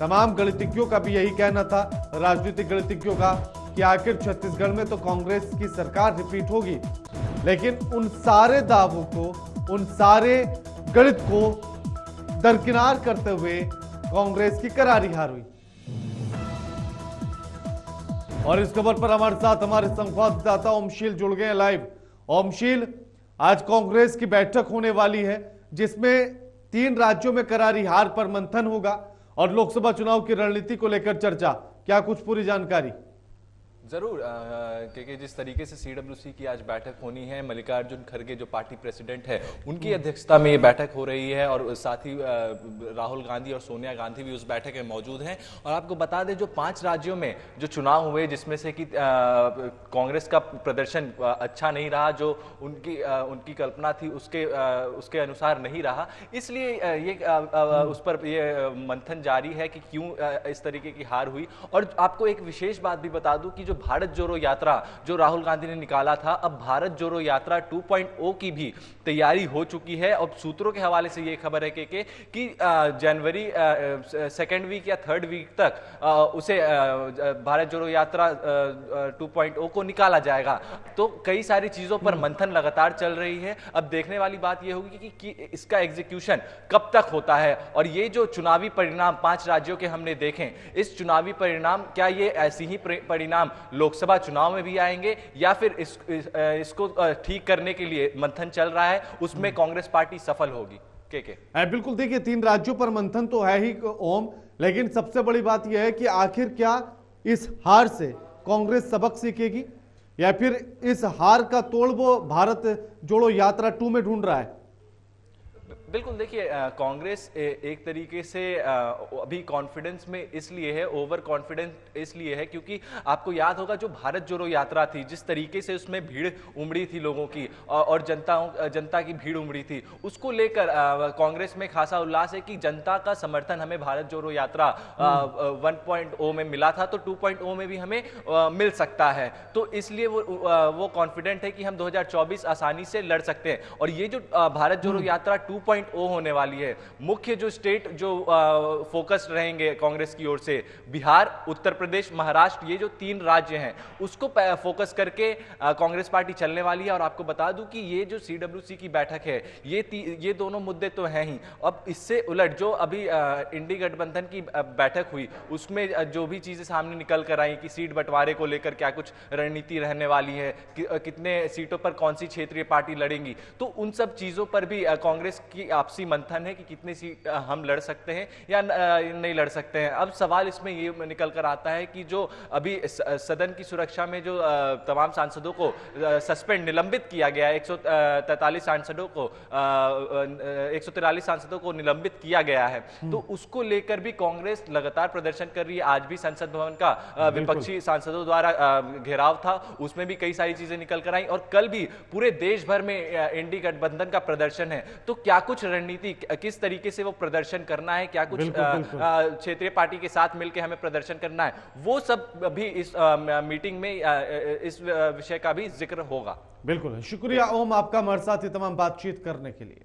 तमाम गणितज्ञों का भी यही कहना था, राजनीतिक गणितज्ञों का, कि आखिर छत्तीसगढ़ में तो कांग्रेस की सरकार रिपीट होगी। लेकिन उन सारे दावों को, उन सारे गणित को दरकिनार करते हुए कांग्रेस की करारी हार हुई। और इस खबर पर हमारे साथ हमारे संवाददाता ओमशील जुड़ गए हैं लाइव। ओमशील, आज कांग्रेस की बैठक होने वाली है जिसमें 3 राज्यों में करारी हार पर मंथन होगा और लोकसभा चुनाव की रणनीति को लेकर चर्चा। क्या कुछ पूरी जानकारी? जरूर, क्योंकि जिस तरीके से सीडब्ल्यूसी की आज बैठक होनी है, मल्लिकार्जुन खड़गे जो पार्टी प्रेसिडेंट है उनकी अध्यक्षता में ये बैठक हो रही है और साथ ही राहुल गांधी और सोनिया गांधी भी उस बैठक में मौजूद हैं। और आपको बता दें, जो 5 राज्यों में जो चुनाव हुए जिसमें से कि कांग्रेस का प्रदर्शन अच्छा नहीं रहा, जो उनकी कल्पना थी उसके अनुसार नहीं रहा, इसलिए ये उस पर ये मंथन जारी है कि क्यों इस तरीके की हार हुई। और आपको एक विशेष बात भी बता दूं कि जो भारत जोड़ो यात्रा जो राहुल गांधी ने निकाला था, अब भारत जोड़ो यात्रा 2.0 की भी तैयारी हो चुकी है। और सूत्रों के हवाले से ये खबर है कि जनवरी 2nd वीक या 3rd वीक तक उसे भारत जोड़ो यात्रा 2.0 को निकाला जाएगा। तो कई सारी चीजों पर मंथन लगातार चल रही है। अब देखने वाली बात यह होगी कि इसका एग्जीक्यूशन कब तक होता है। और ये जो चुनावी परिणाम 5 राज्यों के हमने देखें, इस चुनावी परिणाम क्या ये ऐसी ही परिणाम लोकसभा चुनाव में भी आएंगे या फिर इसको ठीक करने के लिए मंथन चल रहा है उसमें कांग्रेस पार्टी सफल होगी? के बिल्कुल, देखिए 3 राज्यों पर मंथन तो है ही ओम, लेकिन सबसे बड़ी बात यह है कि आखिर क्या इस हार से कांग्रेस सबक सीखेगी या फिर इस हार का तोड़ वो भारत जोड़ो यात्रा 2 में ढूंढ रहा है? बिल्कुल, देखिए कांग्रेस एक तरीके से अभी कॉन्फिडेंस में इसलिए है, ओवर कॉन्फिडेंस इसलिए है क्योंकि आपको याद होगा जो भारत जोड़ो यात्रा थी, जिस तरीके से उसमें भीड़ उमड़ी थी लोगों की और जनता की भीड़ उमड़ी थी, उसको लेकर कांग्रेस में खासा उल्लास है कि जनता का समर्थन हमें भारत जोड़ो यात्रा 1.0 में मिला था तो 2.0 में भी हमें मिल सकता है। तो इसलिए वो कॉन्फिडेंट है कि हम 2024 आसानी से लड़ सकते हैं। और ये जो भारत जोड़ो यात्रा 2.0 होने वाली है, मुख्य जो स्टेट जो फोकस रहेंगे कांग्रेस की ओर से, बिहार, उत्तर प्रदेश, महाराष्ट्र, ये जो 3 राज्य हैं उसको फोकस करके कांग्रेस पार्टी चलने वाली है। और आपको बता दूं कि ये जो सीडब्ल्यूसी की बैठक है, ये दोनों मुद्दे तो हैं ही। अब इससे उलट जो अभी इंडी गठबंधन की बैठक हुई उसमें जो भी चीजें सामने निकल कर आई कि सीट बंटवारे को लेकर क्या कुछ रणनीति रहने वाली है, कितने सीटों पर कौन सी क्षेत्रीय पार्टी लड़ेंगी, तो उन सब चीजों पर भी कांग्रेस की आपसी मंथन है कि कितनी सीट हम लड़ सकते हैं या नहीं लड़ सकते हैं। अब सवाल इसमें ये निकल कर आता है कि जो अभी सदन की सुरक्षा में जो तमाम सांसदों को सस्पेंड निलंबित किया गया है, 143 सांसदों को निलंबित किया गया है, तो उसको लेकर भी कांग्रेस लगातार प्रदर्शन कर रही है। आज भी संसद भवन का विपक्षी सांसदों द्वारा घेराव था, उसमें भी कई सारी चीजें निकल कर आई। और कल भी पूरे देश भर में एनडी गठबंधन का प्रदर्शन है। तो क्या कुछ रणनीति, किस तरीके से वो प्रदर्शन करना है, क्या कुछ क्षेत्रीय पार्टी के साथ मिलकर हमें प्रदर्शन करना है, वो सब भी इस मीटिंग में इस विषय का भी जिक्र होगा। बिल्कुल, शुक्रिया ओम आपका हमारे साथ ये तमाम बातचीत करने के लिए।